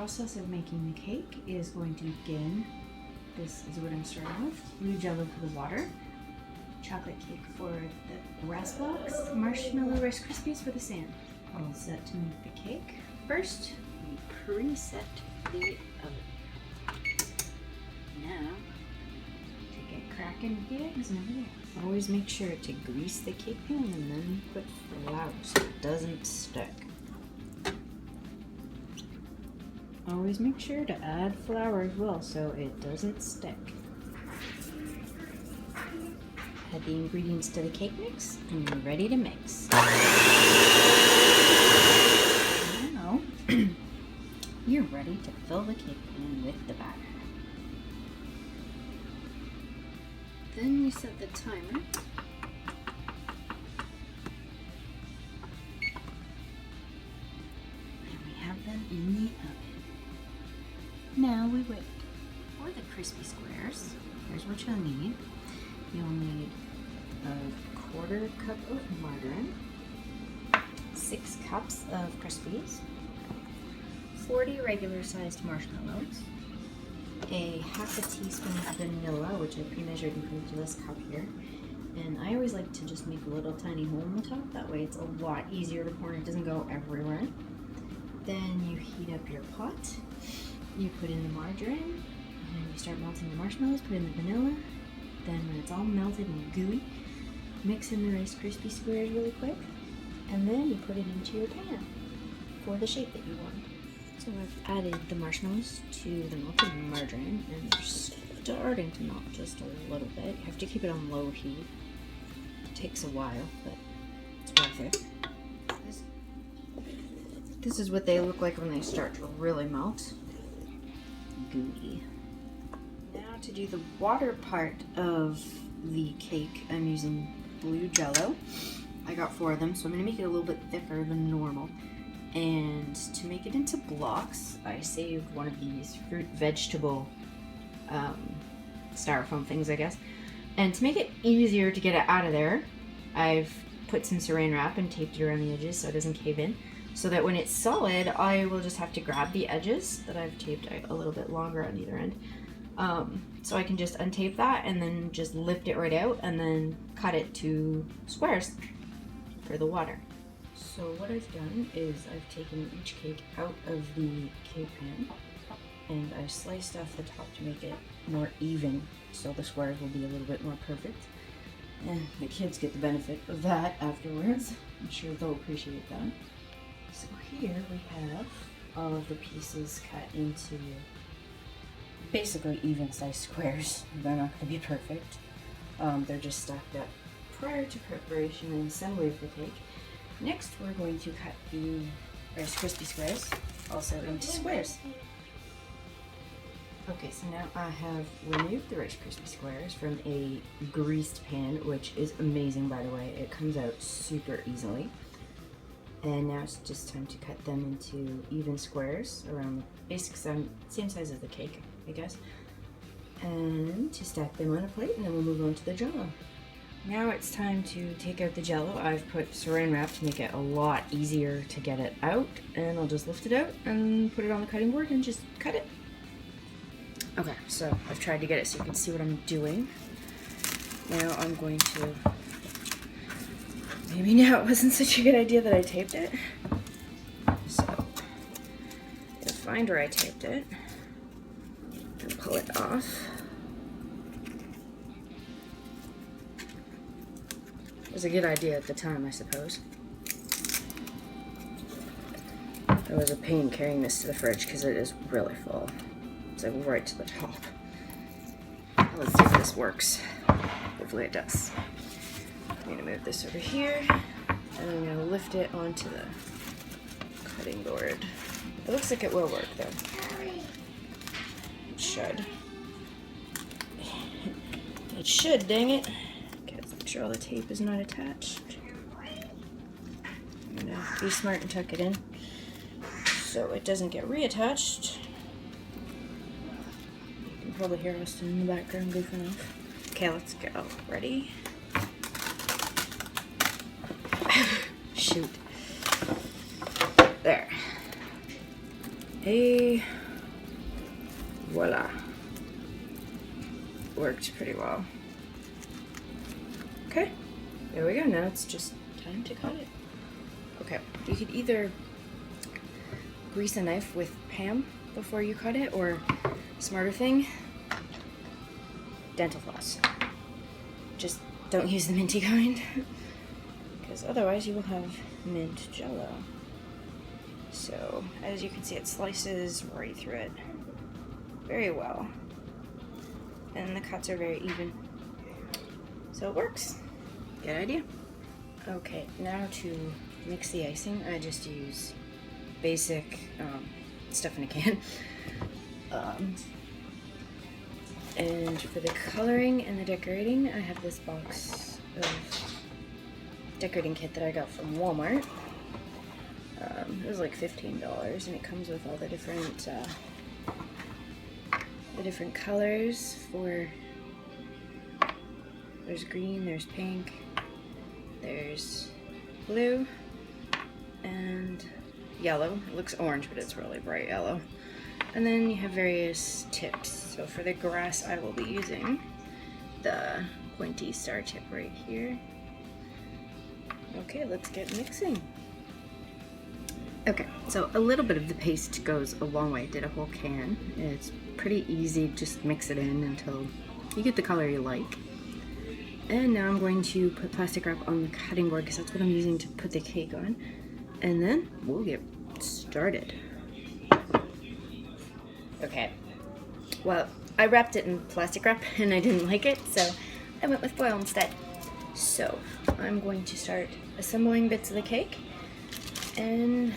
process of making the cake is going to begin. This is what I'm starting with. Blue jello for the water, chocolate cake for the brass blocks, marshmallow Rice Krispies for the sand. All set to make the cake. First, we preset the oven. Now, to get cracking with the eggs and everything. Always make sure to grease the cake pan and then put flour so it doesn't stick. Always make sure to add flour as well so it doesn't stick. Add the ingredients to the cake mix and you're ready to mix. Now, you're ready to fill the cake pan with the batter. Then we set the timer. And we have them in the oven. Now we wait. For the crispy squares, here's what you'll need. You'll need a 1/4 cup of margarine, 6 cups of Krispies, 40 regular sized marshmallows, a 1/2 teaspoon of vanilla, which I pre-measured and put into this cup here. And I always like to just make a little tiny hole in the top, that way it's a lot easier to pour and it doesn't go everywhere. Then you heat up your pot. You put in the margarine, and you start melting the marshmallows, put in the vanilla. Then when it's all melted and gooey, mix in the Rice Krispie squares really quick, and then you put it into your pan for the shape that you want. So I've added the marshmallows to the melted margarine, and they're starting to melt just a little bit. You have to keep it on low heat. It takes a while, but it's worth it. This is what they look like when they start to really melt. Gooey. Now to do the water part of the cake, I'm using blue jello. I got 4 of them, so I'm going to make it a little bit thicker than normal. And to make it into blocks, I saved one of these fruit vegetable styrofoam things, I guess. And to make it easier to get it out of there, I've put some saran wrap and taped it around the edges so it doesn't cave in. So that when it's solid, I will just have to grab the edges that I've taped a little bit longer on either end. So I can just untape that and then just lift it right out and then cut it to squares for the water. So what I've done is I've taken each cake out of the cake pan and I sliced off the top to make it more even so the squares will be a little bit more perfect. And the kids get the benefit of that afterwards. I'm sure they'll appreciate that. So here we have all of the pieces cut into basically even sized squares. They're not going to be perfect. They're just stacked up prior to preparation and assembly of the cake. Next we're going to cut the Rice Krispie squares also into squares. Okay, so now I have removed the Rice Krispie squares from a greased pan, which is amazing by the way. It comes out super easily. And now it's just time to cut them into even squares around the basic same size as the cake, I guess. And to stack them on a plate, and then we'll move on to the jello. Now it's time to take out the jello. I've put saran wrap to make it a lot easier to get it out. And I'll just lift it out and put it on the cutting board and just cut it. Okay, so I've tried to get it so you can see what I'm doing. Now I'm going to... Maybe now it wasn't such a good idea that I taped it. So, I'll find where I taped it and pull it off. It was a good idea at the time, I suppose. It was a pain carrying this to the fridge because it is really full. It's like right to the top. Let's see if this works. Hopefully it does. I'm gonna move this over here, and I'm gonna lift it onto the cutting board. It looks like it will work though. It should. It should, dang it. Okay, let's make sure all the tape is not attached. I'm gonna be smart and tuck it in so it doesn't get reattached. You can probably hear Austin in the background goofing off. Okay, let's go. Ready? Shoot. There. Voila. Worked pretty well. Okay, there we go. Now it's just time to cut it. Okay, you could either grease a knife with Pam before you cut it, or smarter thing, dental floss. Just don't use the minty kind, because otherwise you will have mint jello. So, as you can see, it slices right through it very well. And the cuts are very even. So it works. Good idea. Okay, now to mix the icing, I just use basic stuff in a can. And for the coloring and the decorating, I have this box of decorating kit that I got from Walmart. It was like $15, and it comes with all the different colors for. There's green, there's pink, there's blue, and yellow. It looks orange, but it's really bright yellow. And then you have various tips. So for the grass, I will be using the pointy star tip right here. Okay, let's get mixing. Okay, so a little bit of the paste goes a long way. I did a whole can. It's pretty easy, just mix it in until you get the color you like. And now I'm going to put plastic wrap on the cutting board because that's what I'm using to put the cake on. And then we'll get started. Okay, well, I wrapped it in plastic wrap and I didn't like it, so I went with foil instead. So I'm going to start assembling bits of the cake, and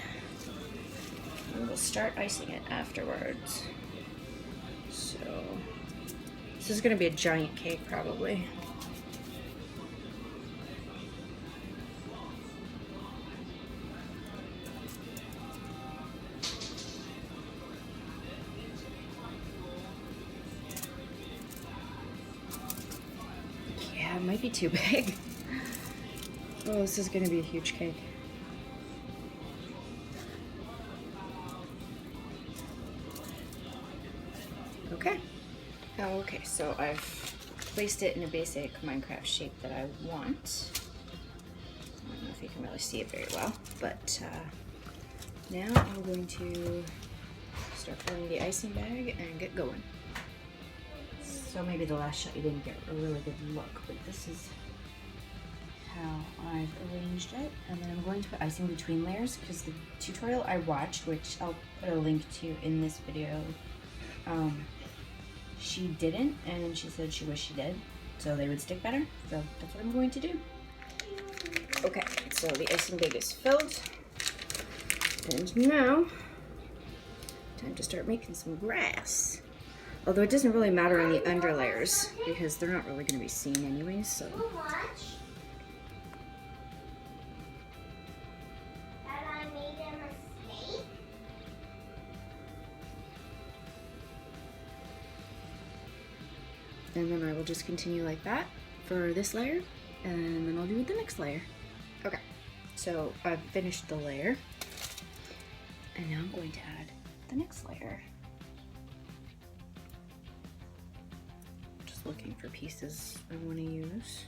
we will start icing it afterwards. So this is going to be a giant cake probably. Yeah, it might be too big. Oh, this is going to be a huge cake. Okay. Okay, so I've placed it in a basic Minecraft shape that I want. I don't know if you can really see it very well, but now I'm going to start filling the icing bag and get going. So maybe the last shot you didn't get a really good look, but this is how I've arranged it. And then I'm going to put icing between layers because the tutorial I watched, which I'll put a link to in this video, she didn't, and she said she wished she did, so they would stick better. So that's what I'm going to do. Okay, so the icing bag is filled, and now time to start making some grass. Although it doesn't really matter on the under layers because they're not really going to be seen anyways, so. And then I will just continue like that for this layer, and then I'll do the next layer. Okay, so I've finished the layer, and now I'm going to add the next layer. Just looking for pieces I want to use.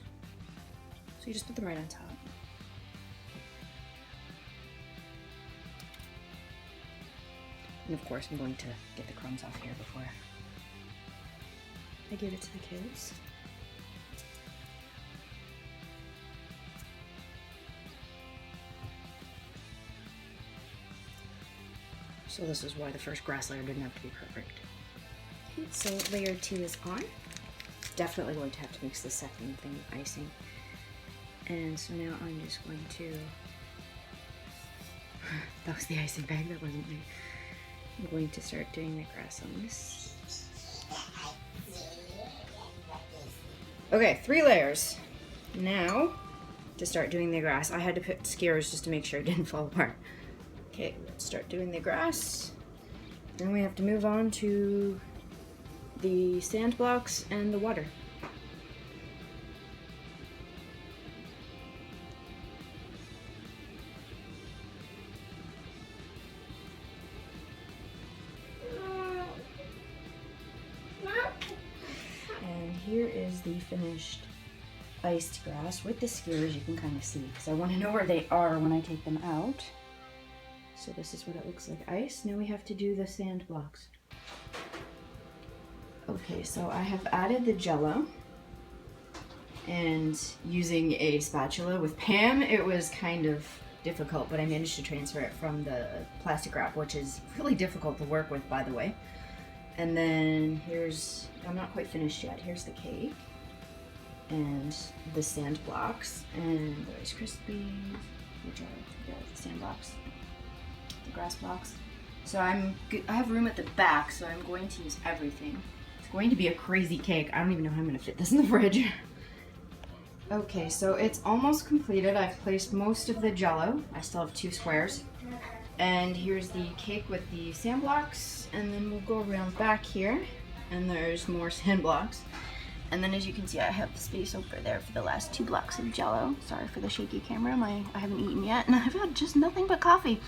So you just put them right on top. And of course I'm going to get the crumbs off here before I give it to the kids. So this is why the first grass layer didn't have to be perfect. Okay, so layer 2 is on. Definitely going to have to mix the second thing with icing. And so now I'm just going to... that was the icing bag, that wasn't me. I'm going to start doing the grass on this. Okay, 3 layers. Now, to start doing the grass, I had to put skewers just to make sure it didn't fall apart. Okay, let's start doing the grass. Then we have to move on to the sand blocks and the water. the finished iced grass with the skewers. You can kind of see because I want to know where they are when I take them out. So this is what it looks like ice. Now we have to do the sand blocks. Okay, so I have added the jello, and using a spatula with Pam, it was kind of difficult, but I managed to transfer it from the plastic wrap, which is really difficult to work with, by the way. And then here's, I'm not quite finished yet. Here's the cake and the sand blocks and the Rice Krispies, which are the sand blocks, the grass blocks. So I have room at the back, so I'm going to use everything. It's going to be a crazy cake. I don't even know how I'm going to fit this in the fridge. Okay, so it's almost completed. I've placed most of the jello. I still have 2 squares. And here's the cake with the sand blocks, and then we'll go around back here, and there's more sand blocks. And then as you can see, I have space over there for the last 2 blocks of jello. Sorry for the shaky camera, I haven't eaten yet, and I've had just nothing but coffee.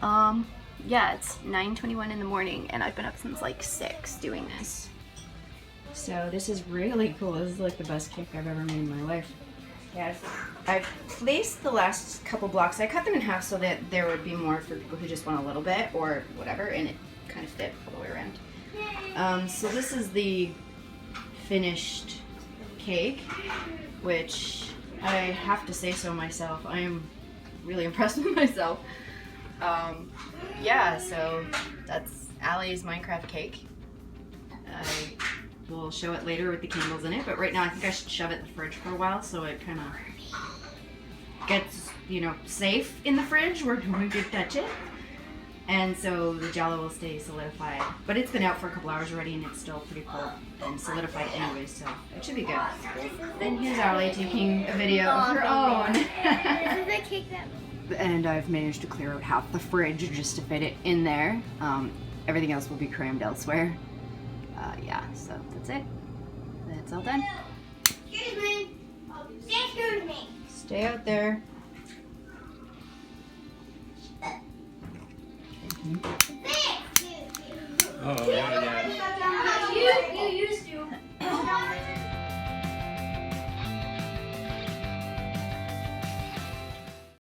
Yeah, it's 9:21 in the morning, and I've been up since like 6 doing this. So this is really cool. This is like the best cake I've ever made in my life. Yeah, I've placed the last couple blocks. I cut them in half so that there would be more for people who just want a little bit or whatever, and it kind of fit all the way around. So this is the finished cake, which I have to say so myself. I am really impressed with myself. Yeah, so that's Allie's Minecraft cake. We'll show it later with the candles in it, but right now I think I should shove it in the fridge for a while so it kind of gets, you know, safe in the fridge where we could touch it. And so the jello will stay solidified. But it's been out for a couple hours already and it's still pretty cold and solidified anyways, so it should be good. Then here's Allie taking a video of her own. This is the cake that... And I've managed to clear out half the fridge just to fit it in there. Everything else will be crammed elsewhere. Yeah, so that's it. That's all done. Excuse me. Excuse me. Stay out there. Excuse me. Oh, yeah, yeah.